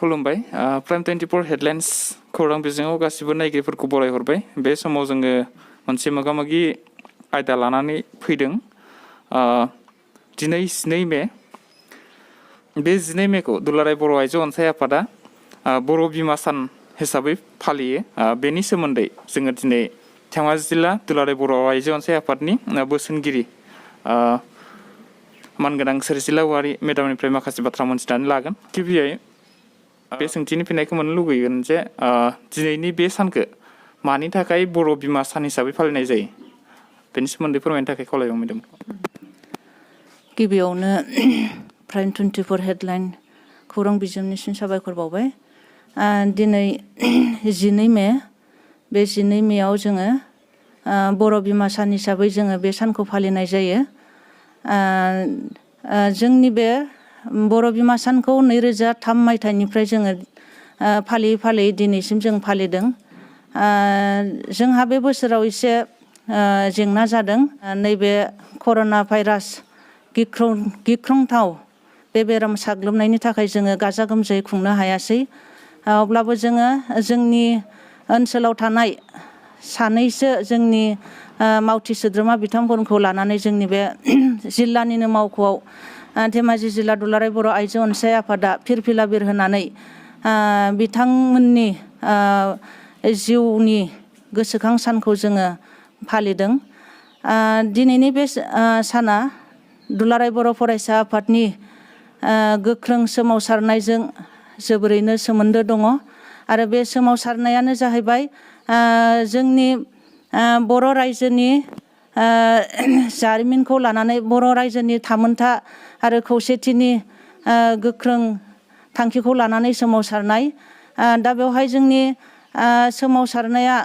खुलुमबाय prime 24 headlines खौरां बिजोङाव गासिबो नायगिरिफोरखौ बरायहरबाय। बे समाव जोङो मोनसे मोगामोगि आयदा लानानै फैदों। दिनै 12 मे। बे 12 मेखौ दुलाराय बर' आइजो अनसाय आफादा बर' बिमा सान हिसाबै फालियो। बेनि सोमोन्दै जोङो दिनै धेमाजि जिल्ला दुलाराय बर' आइजो अनसाय आफादनि बोसोनगिरि मानगोनां सोरजिला औवारि मेडामनिफ्राय माखासे बाथ्रा मोनथिनानै लागोन। गिबियै बे सोंथिनि फिननायखौ मोननो लुगैगोन जे दिनैनि बे सानखौ मानि थाखाय बर' बिमा सान हिसाबै फालिनाय जायो, बेनि सोमोन्दै फोरमायनो थाखाय खावलायबाय मेडाम। गिबियावनो प्राइम 24 हेडलाइन खौरां बिजोंनिसिम साबायखर बावबाय। दिनै 12 मे। बे 12 मेआव जोङो बर' बिमा सान हिसाबै जोङो बे सानखौ फालिनाय जायो। जोंनि बे बर' बिमा सानखौ 2003 मायथाइनिफ्राय जोङो फालियै फालियै दिनैसिम जों फालिदों। जोंहा बे बोसोराव एसे जेंना जादों। नैबे कर'ना भाइरास गिख्रंथाव बे बेराम साग्लोबनायनि थाखाय जोङो गाजा गोमजायै खुंनो हायासै। अब्लाबो जोङो जोंनि ओनसोलाव थानाय सानैसो जोंनि मावथि सोद्रोमा बिथांमोनखौ लानानै जोंनि बे जिल्लानिनो मावख'आव धेमाजि जिल्ला दुलाराय बर' आइजो अनसाय आफादा फिरफिला बिर होनानै बिथांमोननि जिउनि गोसोखां सानखौ जोङो फालिदों। दिनैनि बे साना दुलाराय बर' फरायसा आफादनि गोख्रों सोमावसारनायजों जोबोरैनो सोमोन्दो दङ। आरो बे सोमावसारनायानो जाहैबाय जोंनि बर' रायजोनि जारिमिनखौ लानानै बर' रायजोनि थामोनथा आरो खौसेथिनि गोख्रों थांखिखौ लानानै सोमावसारनाय। दा बेवहाय जोंनि सोमावसारनाया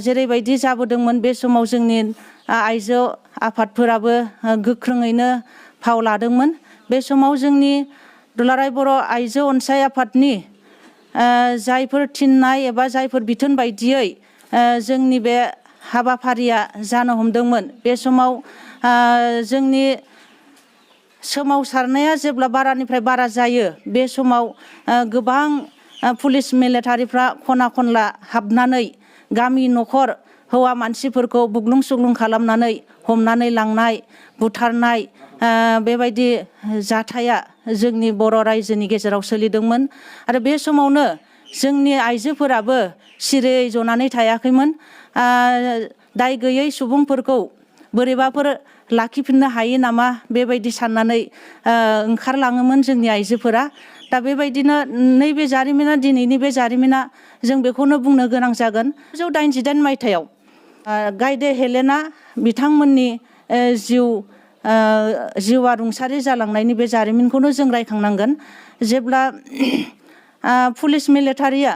जेरैबायदि जाबोदोंमोन, बे समाव जोंनि आइजो आफादफोराबो गोख्रोङैनो फाव लादोंमोन। बे समाव जोंनि दुलाराय बर' आइजो अनसाय आफादनि जायफोर थिननाय एबा जायफोर बिथोन बायदियै जोंनि बे हाबाफारिया जानो हमदोंमोन, बे समाव जोंनि सोमावसारनाया जेब्ला बारानिफ्राय बारा जायो, बे समाव गोबां पुलिस मिलिटारिफ्रा खना खनला हाबनानै गामि न'खर हौवा मानसिफोरखौ बुग्लुं सुग्लुं खालामनानै हमनानै लांनाय, बुथारनाय बेबायदि जाथाया जोंनि बर' रायजोनि गेजेराव सोलिदोंमोन। आरो बे समावनो जोंनि आइजोफोराबो सिरियै जनानै थायाखैमोन। दाय गैयै सुबुंफोरखौ बोरैबाफोर लाखिफिननो हायो नामा बेबायदि साननानै ओंखारलाङोमोन जोंनि आइजोफोरा। दा बेबायदिनो नैबे जारिमिना, दिनैनि बे जारिमिना, जों बेखौनो बुंनो गोनां जागोन। 1988 मायथाइयाव गायदे हेलेना बिथांमोननि जिउआ रुंसारि जालांनायनि बे जारिमिनखौनो जों रायखांनांगोन। जेब्ला पुलिस मिलिटारिया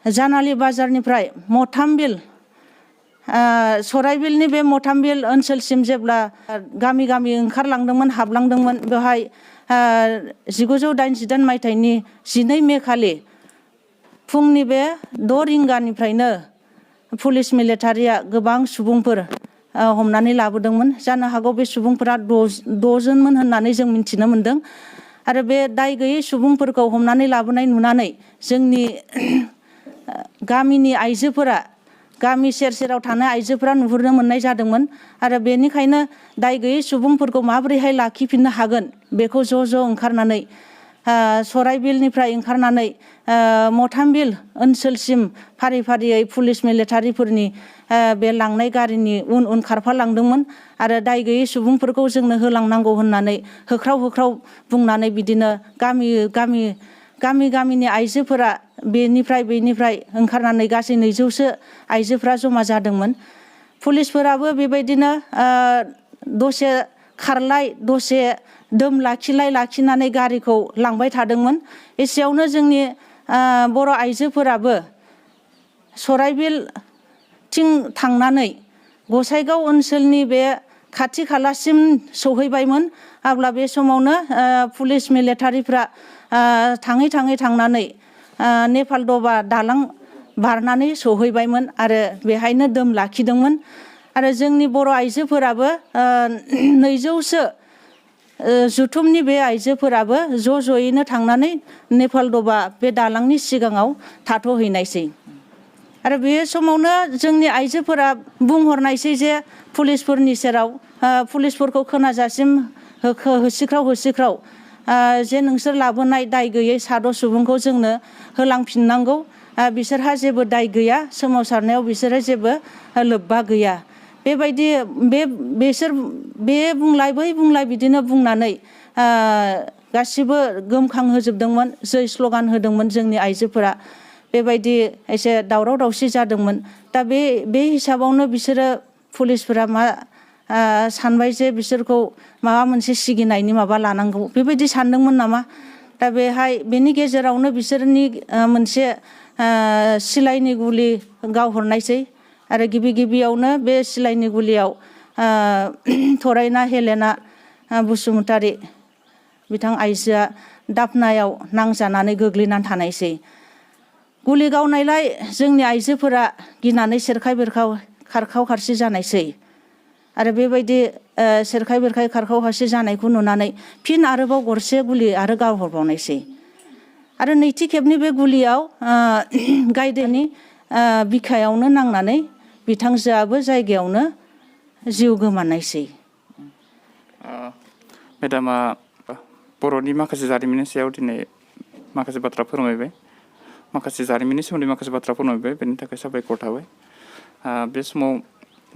जानालि बाजारनिफ्राय मथामबिल सराइबिलनि बे मथामबिल ओनसोलसिम जेब्ला गामि गामि ओंखारलांदोंमोन, हाबलांदोंमोन, बेवहाय 1988 मायथाइनि 12 मे खालि फुंनि बे 6 रिंगानिफ्रायनो पुलिस मिलिटारिया गोबां सुबुंफोर हमनानै लाबोदोंमोन। जानो हागौ बे सुबुंफोरा 6 जनमोन होननानै जों मिथिनो मोन्दों। आरो बे दाय गैयै सुबुंफोरखौ हमनानै लाबोनाय नुनानै जोंनि गामिनि आइजोफोरा, गामि सेर सेराव थानाय आइजोफोरा नुहुरनो मोननाय जादोंमोन। आरो बेनिखायनो दाय गैयै सुबुंफोरखौ माबोरैहाय लाखिफिननो हागोन, बेखौ ज' ज' ओंखारनानै सराइबिलनिफ्राय ओंखारनानै मथामबिल ओनसोलसिम फारि फारियै पुलिस मिलिटारिफोरनि बे लांनाय गारिनि उन उन खारफालांदोंमोन। आरो दाय गैयै सुबुंफोरखौ जोंनो होलांनांगौ होननानै होख्राव होख्राव बुंनानै बिदिनो गामिनि आइजोफोरा बेनिफ्राय ओंखारनानै गासै 200सो आइजोफोरा जमा जादोंमोन। पुलिसफोराबो बेबायदिनो दसे खारलाय दसे दम लाखिनानै गारिखौ लांबाय थादोंमोन। एसेयावनो जोंनि बर' आइजोफोराबो सराइबिलथिं थांनानै गसाइगाव ओनसोलनि बे खाथि खालासिम सौहैबायमोन। अब्ला बे समावनो पुलिस मिलिटारिफ्रा थाङै थांनानै नेपाल दबा दालां बारनानै सौहैबायमोन आरो बेहायनो दम लाखिदोंमोन। आरो जोंनि बर' आइजोफोराबो 200सो जुथुमनि बे आइजोफोराबो ज'यैनो थांनानै नेपाल दबा बे दालांनि सिगाङाव थाथ'हैनायसै आरो बे समावनो जोंनि आइजोफोरा बुंहरनायसै जे पुलिसफोरनि सेराव पुलिसफोरखौ खोनाजासिम होसिख्राव जे नोंसोर लाबोनाय दाय गैयै साद' सुबुंखौ जोंनो होलांफिननांगौ बिसोरहा जेबो दाय गैया सोमावसारनायाव बिसोरहा जेबो लोब्बा गैया बेबायदि बिसोर बे बुंलाय बै बुंलाय बिदिनो बुंनानै गासिबो गोमखांहोजोबदोंमोन जै स्ल'गान होदोंमोन जोंनि आइजोफोरा बेबायदि एसे दावराव दावसि जादोंमोन दा बे हिसाबावनो बिसोरो पुलिसफोरा मा सानबाय जे बिसोरखौ माबा मोनसे सिगिनायनि माबा लानांगौ बेबायदि सानदोंमोन नामा दा बेनि गेजेरावनो बिसोरनि मोनसे सिलाइनि गुलि गावहरनायसै आरो गिबियावनो बे सिलाइनि गुलियाव थरायना हेलेना बसुमतारी बिथां आइजोआ दाफनायाव नांजानानै गोग्लैनानै थानायसै गुलि गावनायलाय जोंनि आइजोफोरा गिनानै सेरखाय बेरखाव खारखाव खारसि जानायसै आरो बेबायदि सेरखाय बेरखाय खारखाव खारसि जानायखौ नुनानै फिन आरोबाव गरसे गुलि आरो गावहरबावनायसै आरो नैथि खेबनि बे गुलियाव गायदेनि बिखायावनो नांनानै बिथांजोआबो जायगायावनो जिउ गोमानायसै मेडामा बर'नि माखासे जारिमिननि सायाव दिनै माखासे बाथ्रा फोरमायबाय माखासे जारिमिननि सोमोन्दै माखासे बाथ्रा फोरमायबाय बेनि थाखाय साबायखर थाबाय बे समाव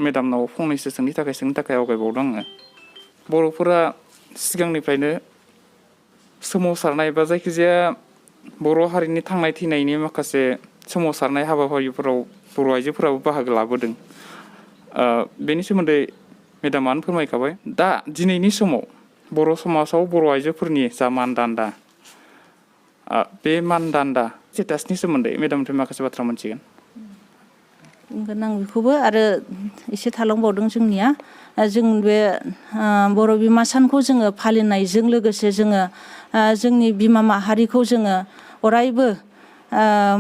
मेडामनाव फंनैसो सोंनो थाखाय आवगायबावदों आङो बर'फोरा सिगांनिफ्रायनो सोमावसारनाय बा जायखिजाया बर' हारिनि थांनाय थैनायनि माखासे सोमावसारनाय हाबाफारिफोराव बर' आइजोफोराबो बाहागो लाबोदों बेनि सोमोन्दै मेडामानो फोरमायखाबाय दा दिनैनि समाव बर' समाजाव बर' आइजोफोरनि जा मानदान्दा बे मानदान्दा स्टेटासनि सोमोन्दै मेडामनिफ्राय माखासे बाथ्रा मोनथिगोन बुंगोन आं बेखौबो आरो एसे थालांबावदों जोंनिया जों बे बर' बिमा सानखौ जोङो फालिनायजों लोगोसे जोङो जोंनि बिमा माहारिखौ जोङो अरायबो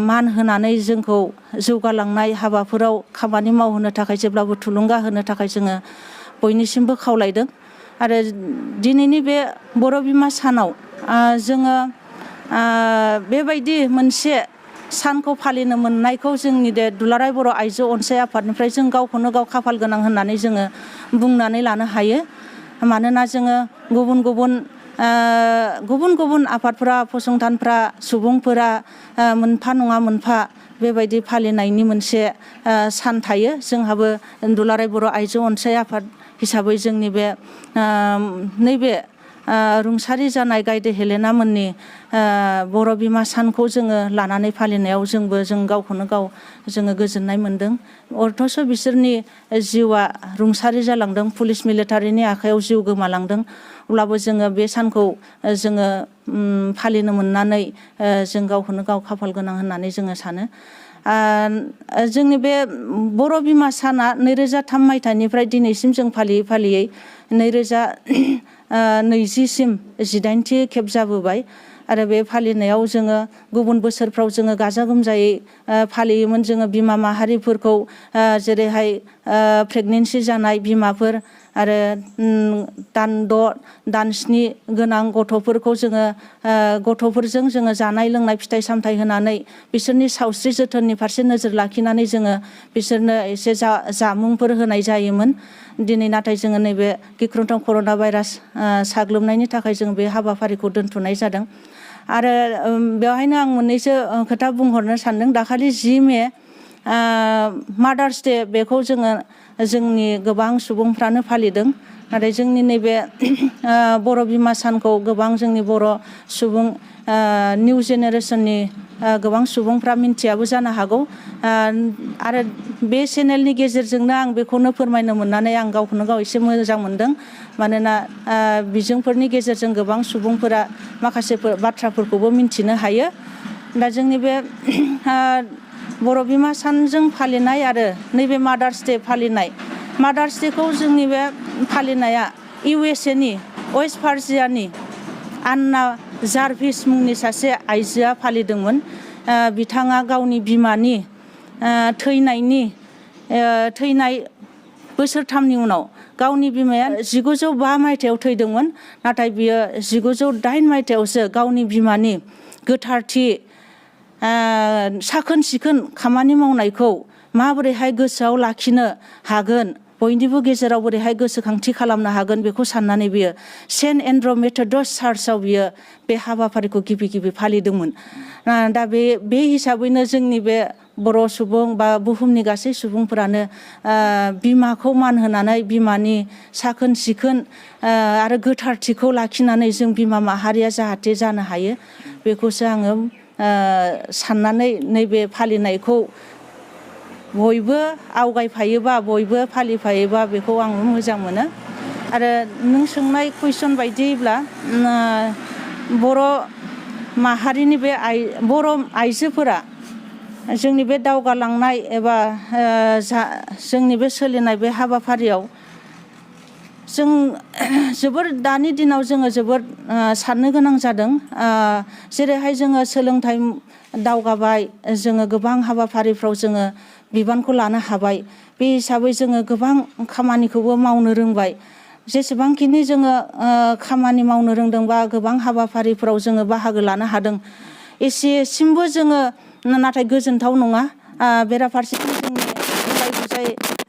मान होनानै जोंखौ जौगालांनाय हाबाफोराव खामानि मावहोनो थाखाय जेब्लाबो थुलुंगा होनो थाखाय जोङो बयनिसिमबो खावलायदों आरो दिनैनि बे बर' बिमा सानाव जोङो बेबायदि मोनसे सानखौ फालिनो मोननायखौ जोंनि दुलाराय बर' आइजो अनसाय आफादनिफ्राय जों गावखौनो गाव खाफाल गोनां होननानै जोङो बुंनानै लानो हायो मानोना जोङो गुबुन गुबुन आफादफ्रा फसंथानफ्रा सुबुंफोरा मोनफा नङा मोनफा बेबायदि फालिनायनि मोनसे सान थायो जोंहाबो दुलाराय बर' आइजो अनसाय आफाद हिसाबै जोंनि बे नैबे रुंसारि जानाय गायदे हेलेना मोननि बर' बिमा सानखौ जोङो लानानै फालिनायाव जों गावखौनो गाव जोङो गोजोननाय मोनदों अर्थ'स' बिसोरनि जिउआ रुंसारि जालांदों पुलिस मिलिटारिनि आखायाव जिउ गोमालांदों अब्लाबो जोङो बे सानखौ जोङो फालिनो मोननानै जों गावखौनो गाव खाफाल गोनां होननानै जोङो सानो जोंनि बे बर' बिमा साना 2003 मायथाइनिफ्राय दिनैसिम जों फालियै 2020सिम 18थि खेब जाबोबाय आरो बे फालिनायाव जोङो गुबुन बोसोरफ्राव जोङो गाजा गोमजायै फालियोमोन जोङो बिमा माहारिफोरखौ जेरैहाय प्रेगनेन्सि जानाय बिमाफोर आरो दान 6 दान 7 गोनां गथ'फोरखौ जोङो गथ'फोरजों जोङो जानाय लोंनाय फिथाइ सामथाइ होनानै बिसोरनि सावस्रि जोथोननि फारसे नोजोर लाखिनानै जोङो बिसोरनो एसे जामुंफोर होनाय जायोमोन दिनै नाथाय जोङो नैबे गिख्रंथाव कर'ना भाइरास साग्लोबनायनि थाखाय जों बे हाबाफारिखौ दोनथ'नाय जादों आरो बेवहायनो आं मोननैसो खोथा बुंहरनो सानदों दाखालि 10 मे मादार्स डे बेखौ जोङो जोंनि गोबां सुबुंफ्रानो फालिदों नाथाय जोंनि नैबे बर' बिमा सानखौ गोबां जोंनि बर' सुबुं निउ जेनेरेसननि गोबां सुबुंफ्रा मिन्थियाबो जानो हागौ आरो बे चेनेलनि गेजेरजोंनो आं बेखौनो फोरमायनो मोननानै आं गावखौनो गाव एसे मोजां मोनदों मानोना बिजोंफोरनि गेजेरजों गोबां सुबुंफोरा माखासे बाथ्राफोरखौबो मिन्थिनो हायो दा जोंनि बे बर' बिमा सानजों फालिनाय आरो नैबे मादार्स डे फालिनाय मादार्स डेखौ जोंनि बे फालिनाया USA नि वेस्ट भार्जिनियानि आन्ना जार्भिस मुंनि सासे आइजोआ फालिदोंमोन बिथाङा गावनि बिमानि थैनाय बोसोरथामनि उनाव गावनि बिमाया 1905 मायथाइयाव थैदोंमोन नाथाय बियो 1908 मायथाइयावसो गावनि बिमानि गोथारथि साखोन सिखोन खामानि मावनायखौ माबोरैहाय गोसोआव लाखिनो हागोन बयनिबो गेजेराव बोरैहाय गोसोखांथि खालामनो हागोन बेखौ साननानै बियो सेन्ट एन्ड्र मेथडिस्ट चार्चआव बियो बे हाबाफारिखौ गिबि फालिदोंमोन। दा बे हिसाबैनो जोंनि बे बर' सुबुं बा बुहुमनि गासै सुबुंफोरानो बिमाखौ मान होनानै बिमानि साखोन सिखोन आरो गोथारथिखौ लाखिनानै जों बिमा माहारिया जाहाथे जानो हायो बेखौसो आङो साननानै नैबे फालिनायखौ बयबो आवगायफायोबा बयबो फालिफायोबा बेखौ आं मोजां मोनो। आरो नों सोंनाय कुइसन बायदियैब्ला बर' माहारिनि बे बर' आइजोफोरा जोंनि बे दावगालांनाय एबा जोंनि बे सोलिनाय बे हाबाफारियाव जों जोबोर दानि दिनाव जोङो जोबोर साननो गोनां जादों। जेरैहाय जोङो सोलोंथाइ दावगाबाय जोङो गोबां हाबाफारिफ्राव जोङो बिबानखौ लानो हाबाय बे हिसाबै जोङो गोबां खामानिखौबो मावनो रोंबाय। जेसेबांखिनि जोङो खामानि मावनो रोंदों बा गोबां हाबाफारिफोराव जोङो बाहागो लानो हादों एसेसिमबो जोङो नाथाय गोजोनथाव नङा। बेराफारसेथिं जोंनि गुलाय गुजाय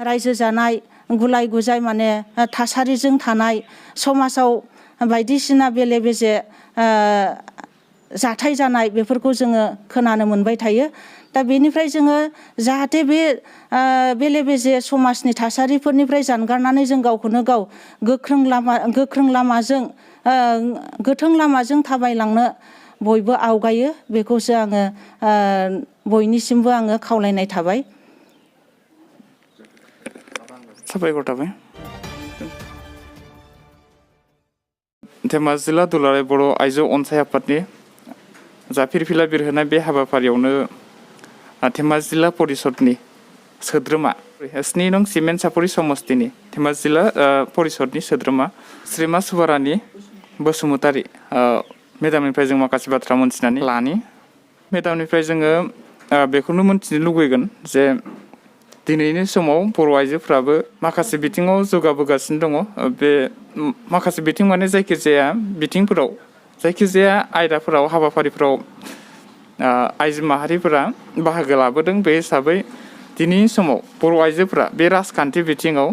रायजो जानाय गुलाय गुजाय माने थासारिजों थानाय समाजाव बायदिसिना बेले बेजे जाथाय जानाय बेफोरखौ जोङो खोनानो मोनबाय थायो। दा बेनिफ्राय जोङो जाहाथे बे बेले बेजे समाजनि थासारिफोरनिफ्राय जानगारनानै जों गावखौनो गाव गोख्रों लामाजों गोथों लामाजों थाबायलांनो बयबो आवगायो बेखौसो आङो बयनिसिमबो आङो खावलायनाय थाबाय। साबायखर थाबाय। धेमाजि जिल्ला दुलाराय बर' आइजो अनसाय आफादनि जा फिरफिला बिरहोनाय बे हाबाफारियावनो धेमाजि जिल्ला परिषदनि सोद्रोमा 7 नं सिमेन्ट सापरि समस्तिनि धेमाजि जिल्ला परिषदनि सोद्रोमा श्रीमा सुबारानि बसुमतारी मेदामनिफ्राय जों माखासे बाथ्रा मोनथिनानै लानि। मेदामनिफ्राय जोङो बेखौनो मोनथिनो लुगैगोन जे दिनैनि समाव बर' आइजोफ्राबो माखासे बिथिङाव जौगाबोगासिनो दङ। बे माखासे बिथिं माने जायखिजाया बिथिंफोराव जायखिजाया आयदाफोराव हाबाफारिफोराव आइजो माहारिफोरा बाहागो लाबोदों। बे हिसाबै दिनैनि समाव बर' आइजोफोरा बे राजखान्थि बिथिङाव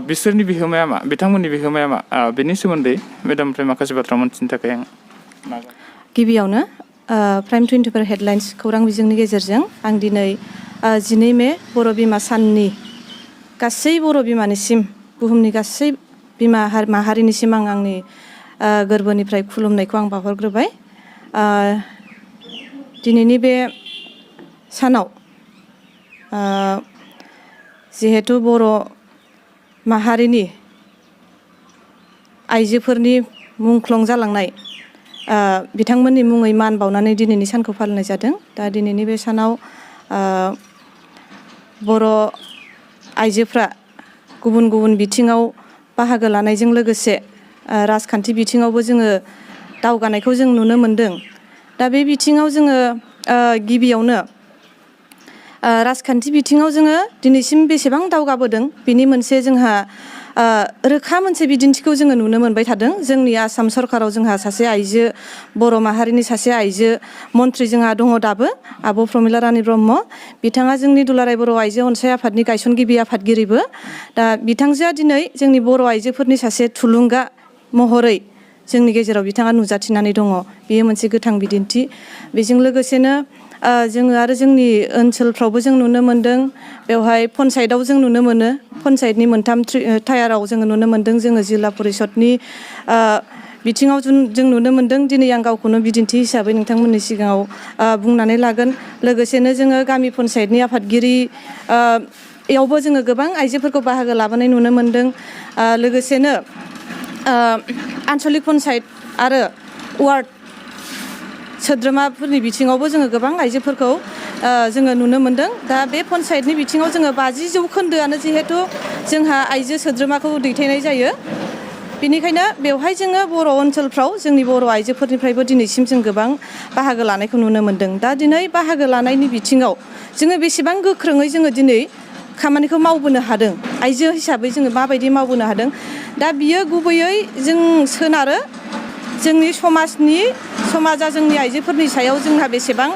बिसोरनि बिहोमाया मा बिथांमोननि बिहोमाया मा बेनि सोमोन्दै मेदामनिफ्राय माखासे बाथ्रा मोनथिनो थाखाय आं गिबियावनो प्राइम 24 हेडलाइन्स खौरां बिजोंनि गेजेरजों आं दिनै 12 मे बर' बिमा साननि गासै बर' बिमानिसिम बुहुमनि गासै बिमा माहारिनिसिम आं आंनि गोरबोनिफ्राय खुलुमनायखौ आं बावहरग्रोबाय। दिनैनि बे सानाव जिहेतु बर' माहारिनि आइजोफोरनि मुंख्लं जालांनाय बिथांमोननि मुङै मान बावनानै दिनैनि सानखौ फालिनाय जादों। दा दिनैनि बे सानाव बर' आइजोफ्रा गुबुन गुबुन बिथिङाव बाहागो लानायजों लोगोसे राजखान्थि बिथिङावबो जोङो दावगानायखौ जों नुनो मोनदों। दा बे बिथिङाव जोङो गिबियावनो राजखान्थि बिथिङाव जोङो दिनैसिम बेसेबां दावगाबोदों बिनि मोनसे जोंहा रोखा मोनसे बिदिन्थिखौ जोङो नुनो मोनबाय थादों। जोंनि आसाम सरकाराव जोंहा सासे आइजो बर' माहारिनि सासे आइजो मन्त्रि जोंहा दङ दाबो आब' प्रमिला रानी ब्रह्म। बिथाङा जोंनि दुलाराय बर' आइजो अनसाय आफादनि गायसनगिरि आफादगिरिबो। दा बिथांजोआ दिनै जोंनि बर' आइजोफोरनि सासे थुलुंगा महरै जोंनि गेजेराव बिथाङा नुजाथिनानै दङ। बेयो मोनसे गोथां बिदिन्थि। बेजों लोगोसेनो जोङो आरो जोंनि ओनसोलफ्रावबो जों नुनो मोनदों। बेवहाय पन्सायतआव जों नुनो मोनो पन्सायतनि 3 टायाराव जोङो नुनो मोनदों। जोङो जिल्ला परिषदनि बिथिङाव जों नुनो मोनदों। दिनै आं गावखौनो बिदिन्थि हिसाबै नोंथांमोननि सिगाङाव बुंनानै लागोन। लोगोसेनो जोङो गामि पन्सायतनि आफादगिरि यावबो जोङो गोबां आइजोफोरखौ बाहागो लाबोनाय नुनो मोनदों। लोगोसेनो आन्सलिक पन्सायत आरो वार्ड सोद्रोमाफोरनि बिथिङावबो जोङो गोबां आइजोफोरखौ जोङो नुनो मोनदों। दा बे पन्सायतनि बिथिङाव जोङो 50% जिहेतु जोंहा आइजो सोद्रोमाखौ दैथायनाय जायो। बेनिखायनो बेवहाय जोङो बर' ओनसोलफ्राव जोंनि बर' आइजोफोरनिफ्रायबो दिनैसिम जों गोबां बाहागो लानायखौ नुनो मोनदों। दा दिनै बाहागो लानायनि बिथिङाव जोङो बेसेबां गोख्रोङै जोङो दिनै खामानिखौ मावबोनो हादों आइजो हिसाबै जोङो माबायदि मावबोनो हादों दा बियो गुबैयै जों सोनारो जोंनि समाजा जोंनि आइजोफोरनि सायाव जोंहा बेसेबां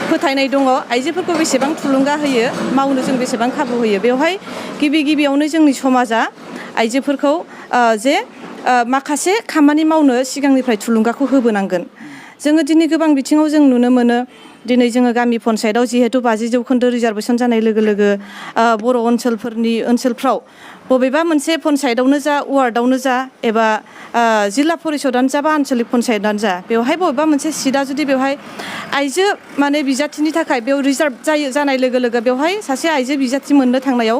फोथायनाय दङ आइजोफोरखौ बेसेबां थुलुंगा होयो मावनो जों बेसेबां खाबु होयो बेवहाय गिबियावनो जोंनि समाजा आइजोफोरखौ जे माखासे खामानि मावनो सिगांनिफ्राय थुलुंगाखौ होबोनांगोन जोङो दिनै गोबां बिथिङाव जों नुनो मोनो दिनै जोङो गामि पन्सायतआव जिहेतु 50% रिजार्भेसन जानाय लोगो लोगो बर' ओनसोलफ्राव बबेबा मोनसे पन्सायतआवनो जा वार्डआवनो जा एबा जिल्ला परिषदानो जा बा आन्चलिक पन्सायतआनो जा बेवहाय बबेबा मोनसे सिटआ जुदि बेवहाय आइजो माने बिजाथिनि थाखाय बेयाव रिजार्भ जानाय लोगो लोगो बेवहाय सासे आइजो बिजाथि मोननो थांनायाव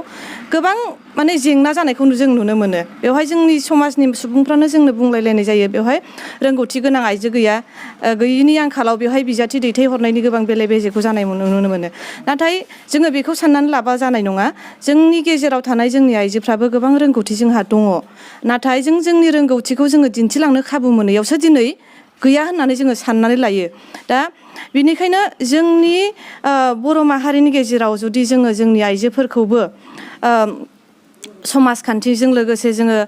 गोबां माने जेंना जानायखौ जों नुनो मोनो बेवहाय जोंनि समाजनि सुबुंफ्रानो जोंनो बुंलायलायनाय जायो बेवहाय रोंगौथि गोनां आइजो गैयिनि आंखालाव बेवहाय बिजाथि दैथायहरनायनि गोबां बेले बेजेखौ जानाय नुनो मोनो नाथाय जोङो बेखौ साननानै लाबा जानाय नङा जोंनि गेजेराव थानाय जोंनि आइजोफ्राबो गोबां रोंगौथि जोंहा दङ नाथाय जोंनि रोंगौथिखौ जोङो दिन्थिलांनो खाबु मोनैयावसो दिनै गैया होननानै जोङो साननानै लायो दा बेनिखायनो जोंनि बर' माहारिनि गेजेराव जुदि जोङो जोंनि आइजोफोरखौबो समाजखान्थिजों लोगोसे जोङो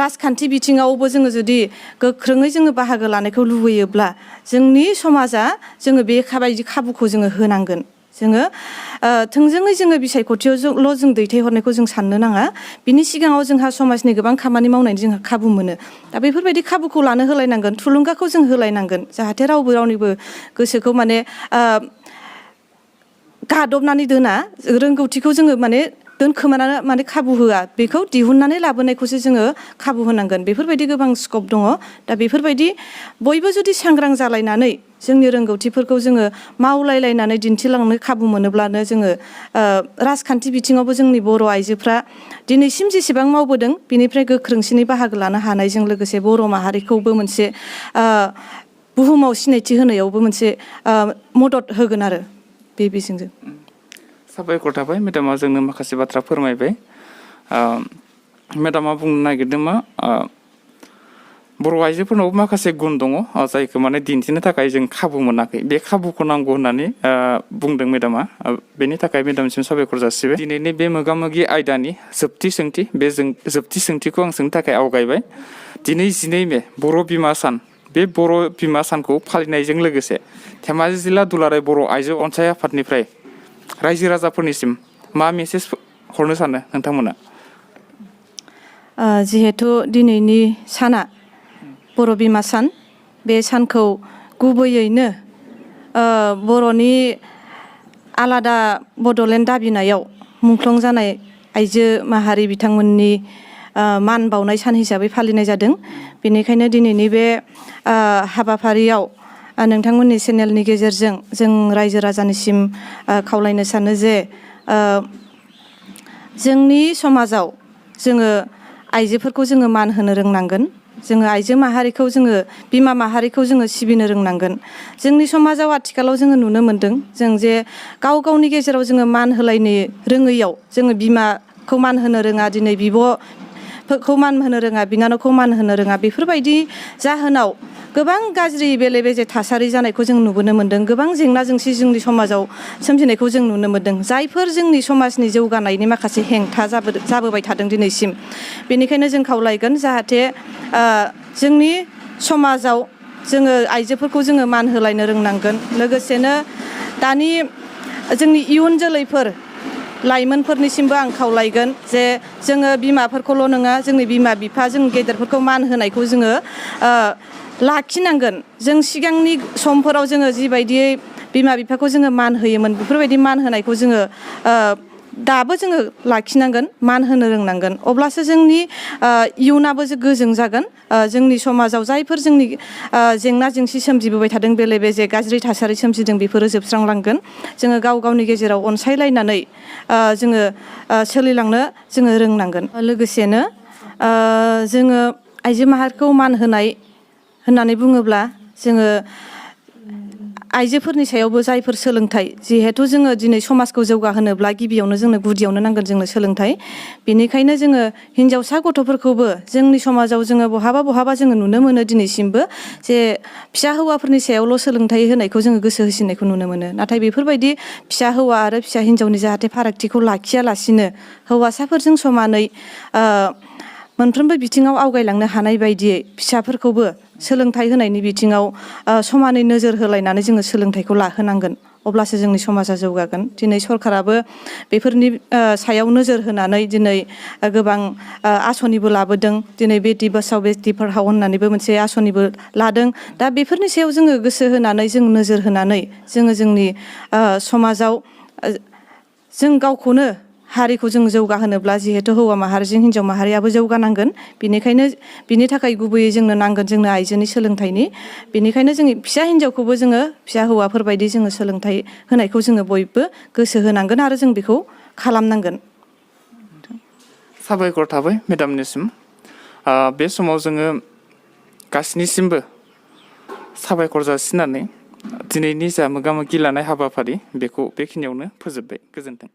राजखान्थि बिथिङावबो जोङो जुदि गोख्रोङै जोङो बाहागो लानायखौ लुबैयोब्ला जोंनि समाजा जोङो बेबायदि खाबुखौ जोङो होनांगोन जोङो थोंजोङै जोङो बिसायख'थियावल' जों दैथायहरनायखौ जों साननो नाङा बिनि सिगाङाव जोंहा समाजनि गोबां खामानि मावनायनि जोंहा खाबु मोनो दा बेफोरबायदि खाबुखौ लानो होलायनांगोन थुलुंगाखौ जों होलायनांगोन जाहाथे रावनिबो गोसोखौ माने गादबनानै दोना रोंगौथिखौ जोङो माने दोनखोमाना माने खाबु होआ बेखौ दिहुननानै लाबोनायखौसो जोङो खाबु होनांगोन बेफोरबायदि गोबां स्कप दङ दा बेफोरबायदि बयबो जुदि सांग्रां जालायनानै जोंनि रोंगौथिफोरखौ जोङो मावलायलायनानै दिन्थिलांनो खाबु मोनोब्लानो जोङो राजखान्थि बिथिङावबो जोंनि बर' आइजोफ्रा दिनैसिम जेसेबां मावबोदों बिनिफ्राय गोख्रोंसिनै बाहागो लानो हानायजों लोगोसे बर' माहारिखौबो मोनसे बुहुमाव सिनायथि होनायावबो मोनसे मदद होगोन आरो बे बिथिंजों साबायखर थाबाय मेडामा जोंनो माखासे बाथ्रा फोरमायबाय मेडामा बुंनो नागिरदों मा बर' आइजोफोरनावबो माखासे गुन दङ जायखौ माने दिन्थिनो थाखाय जों खाबु मोनाखै बे खाबुखौ नांगौ होननानै बुंदों मेडामा बेनि थाखाय मेडामसिम साबायखर जासिबाय दिनैनि बे मोगा-मोगि आयदानि जोबथि सोंथिखौ आं सोंनो थाखाय आवगायबाय दिनै 12 मे बर' बिमा सान बे बर' बिमा सानखौ फालिनायजों लोगोसे धेमाजि जिल्ला दुलाराय बर' आइजो अनसाय आफादनिफ्राय रायजो राजाफोरनिसिम मा मेसेज हरनो सानो नोंथांमोना जिहेथु दिनैनि साना बर' बिमा सान बे सानखौ गुबैयैनो बर'नि आलादा बड'लेण्ड दाबिनायाव मुंख्लं जानाय आइजो माहारि बिथांमोननि मान बावनाय सान हिसाबै फालिनाय जादों बेनिखायनो दिनैनि बे हाबाफारियाव नोंथांमोननि चेनेलनि गेजेरजों जों रायजो राजानिसिम खावलायनो सानो जे जोंनि समाजाव जोङो आइजोफोरखौ जोङो मान होनो रोंनांगोन जोङो आइजो माहारिखौ जोङो बिमा माहारिखौ जोङो सिबिनो रोंनांगोन जोंनि समाजाव आथिखालाव जोङो नुनो मोनदों जों जे गावनि गेजेराव जोङो मान होलायनो रोङैयाव जोङो बिमाखौ मान होनो रोङा दिनै बिब'खौ मान होनो रोङा बिनानावखौ मान होनो रोङा बेफोरबायदि जाहोनाव गोबां गाज्रि बेले बेजे थासारि जानायखौ जों नुबोनो मोन्दों गोबां जेंना जेंसि जोंनि समाजाव सोमजिनायखौ जों नुनो मोन्दों जायफोर जोंनि समाजनि जौगानायनि माखासे हेंथा जाबोबाय थादों दिनैसिम बेनिखायनो जों खावलायगोन जाहाथे जोंनि समाजाव जोङो आइजोफोरखौ जोङो मान होलायनो रोंनांगोन लोगोसेनो दानि जोंनि इयुन जोलैफोर लाइमोनफोरनिसिमबो आं खावलायगोन जे जोङो बिमाफोरखौल' नङा जोंनि बिमा बिफा जों गेदेरफोरखौ मान होनायखौ जोङो लाखिनांगोन जों सिगांनि समफोराव जोङो जिबायदियै बिमा बिफाखौ जोङो मान होयोमोन बेफोरबायदि मान होनायखौ जोङो दाबो जोङो लाखिनांगोन मान होनो रोंनांगोन अब्लासो जोंनि इयुनाबो गोजों जागोन जोंनि समाजाव जायफोर जोंनि जेंना जेंसि सोमजिबोबाय थादों बेले बेजे गाज्रि थासारि सोमजिदों बेफोरो जोबस्रांलांगोन जोङो गावनि गेजेराव अनसायलायनानै जोङो सोलिलांनो जोङो रोंनांगोन लोगोसेनो जोङो आइजो माहारिखौ मान होनाय होननानै बुङोब्ला जोङो आइजोफोरनि सायावबो जायफोर सोलोंथाइ जिहेथु जोङो दिनै समाजखौ जौगाहोनोब्ला गिबियावनो जोंनो गुदियावनो नांगोन जोंनो सोलोंथाइ बेनिखायनो जोङो हिन्जावसा गथ'फोरखौबो जोंनि समाजाव जोङो बहाबा जोङो नुनो मोनो दिनैसिमबो जे फिसा हौवाफोरनि सायावल' सोलोंथाइ होनायखौ जोङो गोसो होसिननायखौ नुनो मोनो नाथाय बेफोरबायदि फिसा हौवा आरो फिसा हिन्जावनि जाहाथे फारागथिखौ लाखियालासिनो हौवासाफोरजों समानै मोनफ्रोमबो बिथिङाव आवगायलांनो हानाय बायदियै फिसाफोरखौबो सोलोंथाइ होनायनि बिथिङाव समानै नोजोर होलायनानै जोङो सोलोंथाइखौ लाहोनांगोन अब्लासो जोंनि समाजा जौगागोन दिनै सरकाराबो बेफोरनि सायाव नोजोर होनानै दिनै गोबां आसनिबो लाबोदों दिनै बेटि बासाव बेटि पढ़ाव होननानैबो मोनसे आसनिबो लादों दा बेफोरनि सायाव जोङो गोसो होनानै जों नोजोर होनानै जोङो जोंनि समाजाव जों गावखौनो हारिखौ जों जौगाहोनोब्ला जिहेथु हौवा माहारिजों हिन्जाव माहारियाबो जौगानांगोन बेनिखायनो बिनि थाखाय गुबैयै जोंनो नांगोन जोंनो आइजोनि सोलोंथाइनि बेनिखायनो जोंनि फिसा हिन्जावखौबो जोङो फिसा हौवाफोरबायदि जोङो सोलोंथाइ होनायखौ जोङो बयबो गोसो होनांगोन आरो जों बेखौ खालामनांगोन। साबायखर थाबाय मेडामनिसिम बे समाव जोङो गासैनिसिमबो साबायखर जासिनानै दिनैनि जा मोगा मोगि लानाय हाबाफारि बेखौ बेखिनियावनो फोजोबबाय गोजोन्थों।